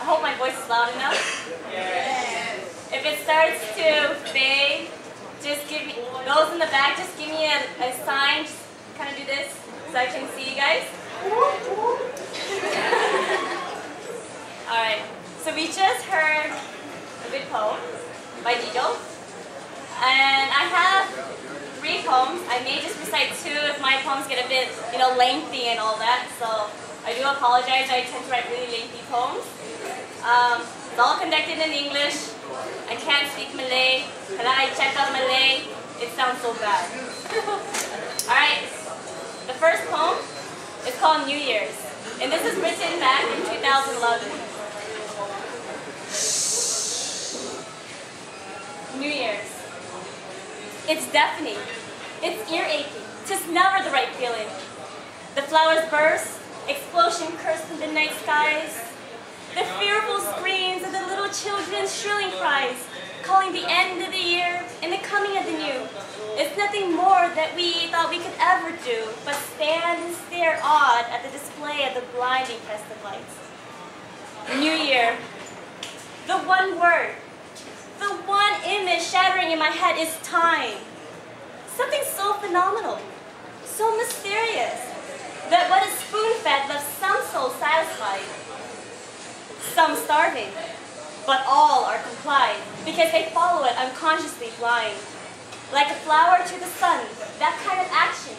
hope my voice is loud enough. Yes. If it starts to fade, just give me, those in the back, just give me a sign. Just kind of do this so I can see you guys. Alright, so we just heard a good poem by Bahiroh. And I have 3 poems. I may just recite 2 if my poems get a bit, lengthy and all that. So I do apologize. I tend to write really lengthy poems. It's all conducted in English. I can't speak Malay. When I check out Malay, it sounds so bad. Alright, the first poem is called New Year's. And this is written back in 2011. New Year's. It's deafening. It's ear-aching. 'Tis never the right feeling. The flowers burst, explosion cursed in the night skies. The fearful screams of the little children's shrilling cries, calling the end of the year and the coming of the new. It's nothing more that we thought we could ever do, but stand and stare awed at the display of the blinding festive lights. New Year. The one word, the one image shattering in my head is time. Something so phenomenal, so mysterious, that what is spoon-fed left some souls satisfied. Some starving, but all are complied, because they follow it unconsciously blind. Like a flower to the sun, that kind of action,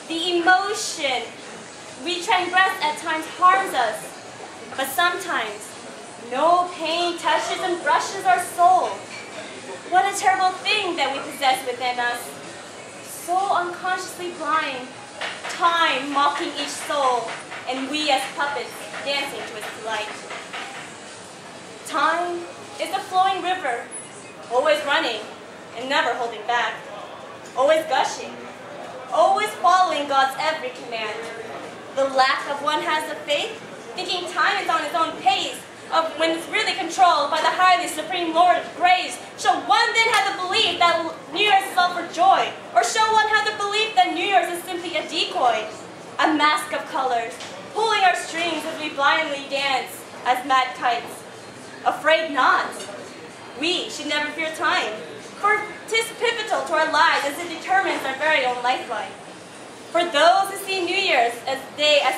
the emotion we transgress at times harms us, but sometimes no pain touches and brushes our soul. What a terrible thing that we possess within us, so unconsciously blind, time mocking each soul, and we as puppets dancing to its delight. Time is a flowing river, always running and never holding back, always gushing, always following God's every command. The lack of one has the faith, thinking time is on its own pace, of when it's really controlled by the highly supreme Lord of grace. Shall one then have the belief that New Year's is all for joy? Or shall one have the belief that New Year's is simply a decoy? A mask of colors, pulling our strings as we blindly dance as mad kites. Afraid not. We should never fear time, for 'tis pivotal to our lives as it determines our very own lifeline. For those who see New Year's as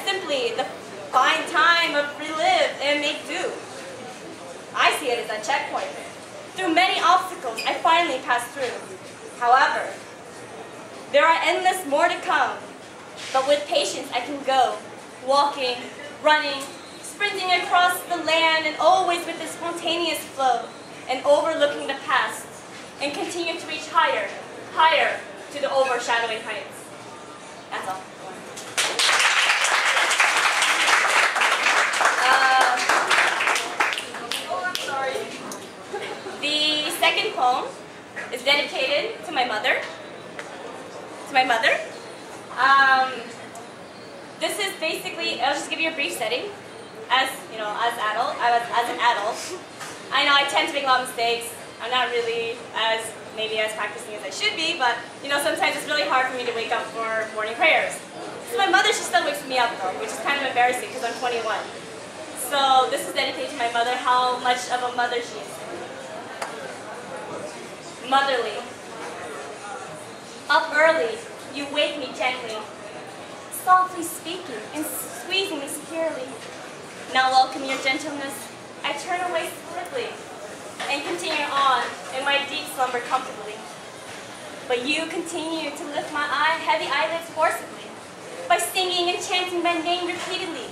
simply the fine time of relive and make do, I see it as a checkpoint. Through many obstacles I finally passed through. However, there are endless more to come, but with patience I can go, walking, running, sprinting across the land, and always with a spontaneous flow, and overlooking the past, and continue to reach higher, higher to the overshadowing heights. That's all. The second poem is dedicated to my mother. This is basically, I'll just give you a brief setting. As an adult, I know I tend to make a lot of mistakes. I'm not really as practicing as I should be, but sometimes it's really hard for me to wake up for morning prayers. So my mother, she still wakes me up though, which is kind of embarrassing because I'm 21. So this is dedicated to my mother, how much of a mother she is. Motherly. Up early, you wake me gently, softly speaking and squeezing me securely. Now welcome your gentleness, I turn away swiftly and continue on in my deep slumber comfortably. But you continue to lift my heavy eyelids forcibly by singing and chanting my name repeatedly,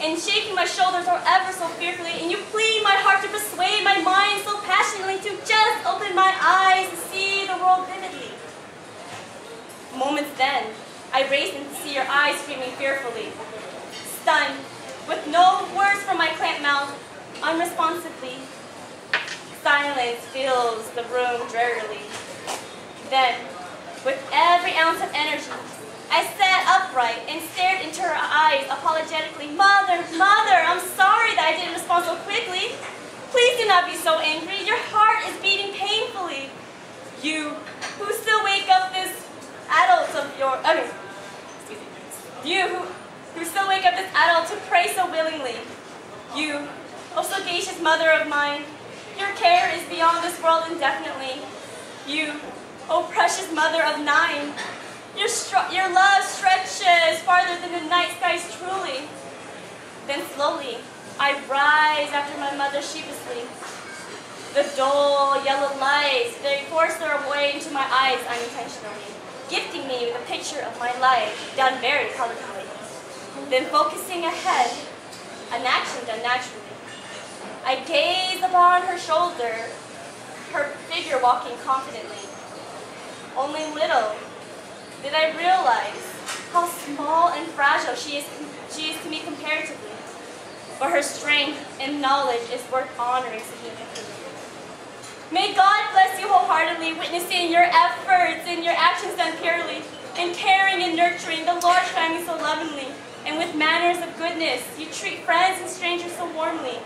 and shaking my shoulders or ever so fearfully, and you plead my heart to persuade my mind so passionately to just open my eyes and see the world vividly. Moments then, I race and see your eyes screaming fearfully. Stunned, with no words from my clamped mouth, unresponsively, silence fills the room drearily. Then, with every ounce of energy, I sat upright and stared into her eyes apologetically. Mother, Mother, I'm sorry that I didn't respond so quickly. Please do not be so angry. Your heart is beating painfully. You, who still wake up this adult of your, you who still wake up this adult to pray so willingly. You, O sagacious mother of mine, your care is beyond this world indefinitely. You, O precious mother of 9, your love stretches farther than the night skies truly. Then slowly, I rise after my mother sheepishly. The dull yellow lights, they force their way into my eyes unintentionally, gifting me with a picture of my life done very colorfully. Then focusing ahead, an action done naturally. I gaze upon her shoulder, her figure walking confidently. Only little did I realize how small and fragile she is to me comparatively. But her strength and knowledge is worth honoring significantly. May God bless you wholeheartedly, witnessing your efforts and your actions done purely, in caring and nurturing the large family so lovingly, and with manners of goodness, you treat friends and strangers so warmly.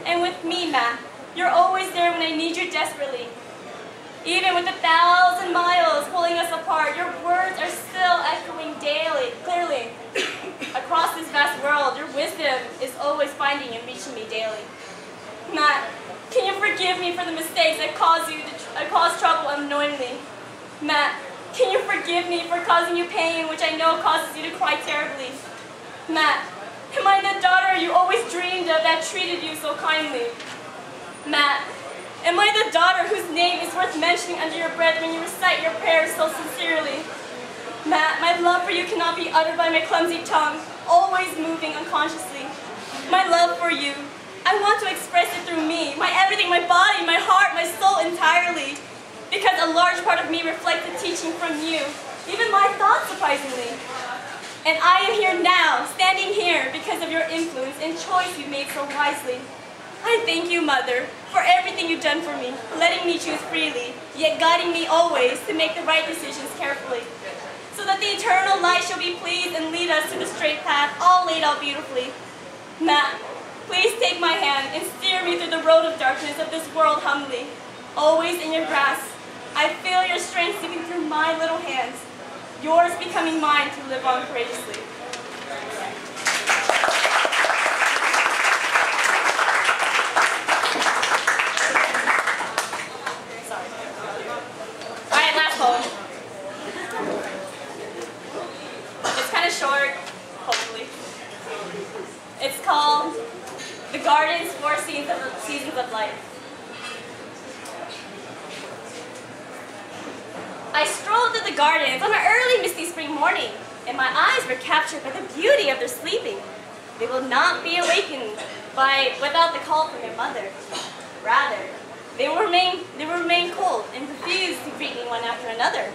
And with me, Ma, you're always there when I need you desperately. Even with 1,000 miles pulling us apart, your words are still echoing daily, clearly. Across this vast world, your wisdom is always finding and reaching me daily. Ma, can you forgive me for the mistakes I cause trouble unknowingly? Ma, can you forgive me for causing you pain, which I know causes you to cry terribly? Ma, am I the daughter you always dreamed of that treated you so kindly? Ma, am I the daughter whose name is worth mentioning under your breath when you recite your prayers so sincerely? Ma, my love for you cannot be uttered by my clumsy tongue, always moving unconsciously. My love for you, I want to express it through me, my everything, my body, my heart, my soul entirely. Because a large part of me reflects the teaching from you, even my thoughts surprisingly. And I am here now, standing here because of your influence and choice you made so wisely. I thank you, Mother, for everything you've done for me, letting me choose freely, yet guiding me always to make the right decisions carefully, so that the eternal light shall be pleased and lead us to the straight path, all laid out beautifully. Ma, please take my hand and steer me through the road of darkness of this world humbly. Always in your grasp, I feel your strength slipping through my little hands, yours becoming mine to live on courageously. Short, hopefully. It's called The Garden's 4 Seasons of Life. I strolled through the gardens on an early misty spring morning, and my eyes were captured by the beauty of their sleeping. They will not be awakened without the call from their mother. Rather, they will remain cold and refuse to greet me one after another.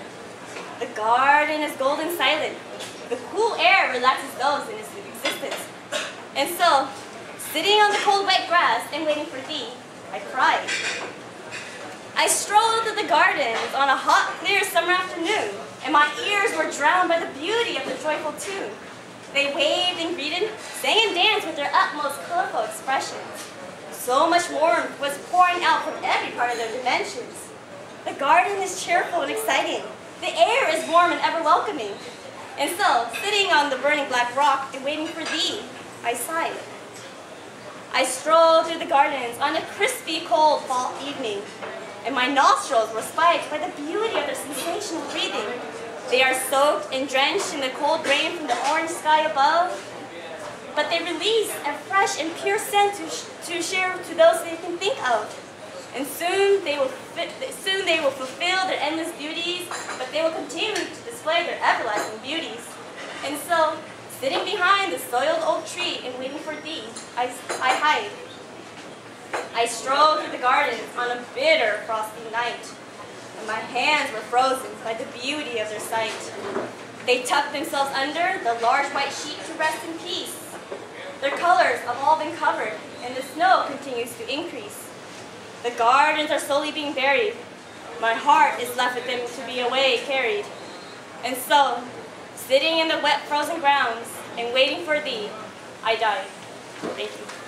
The garden is golden silent. The cool air relaxes those in its existence. And so, sitting on the cold wet grass and waiting for thee, I cried. I strolled through the gardens on a hot, clear summer afternoon, and my ears were drowned by the beauty of the joyful tune. They waved and greeted, sang and danced with their utmost colorful expressions. So much warmth was pouring out from every part of their dimensions. The garden is cheerful and exciting. The air is warm and ever welcoming. And so, sitting on the burning black rock and waiting for thee, I sighed. I strolled through the gardens on a crispy, cold fall evening, and my nostrils were spiked by the beauty of their sensational breathing. They are soaked and drenched in the cold rain from the orange sky above, but they release a fresh and pure scent to share to those they can think of. And soon they will fulfill their endless duties, but they will continue to display their everlasting beauties. And so, sitting behind the soiled oak tree and waiting for thee, I hide. I strolled through the gardens on a bitter, frosty night, and my hands were frozen by the beauty of their sight. They tucked themselves under the large white sheet to rest in peace. Their colors have all been covered, and the snow continues to increase. The gardens are slowly being buried. My heart is left with them to be away carried. And so, sitting in the wet frozen grounds and waiting for thee, I died. Thank you.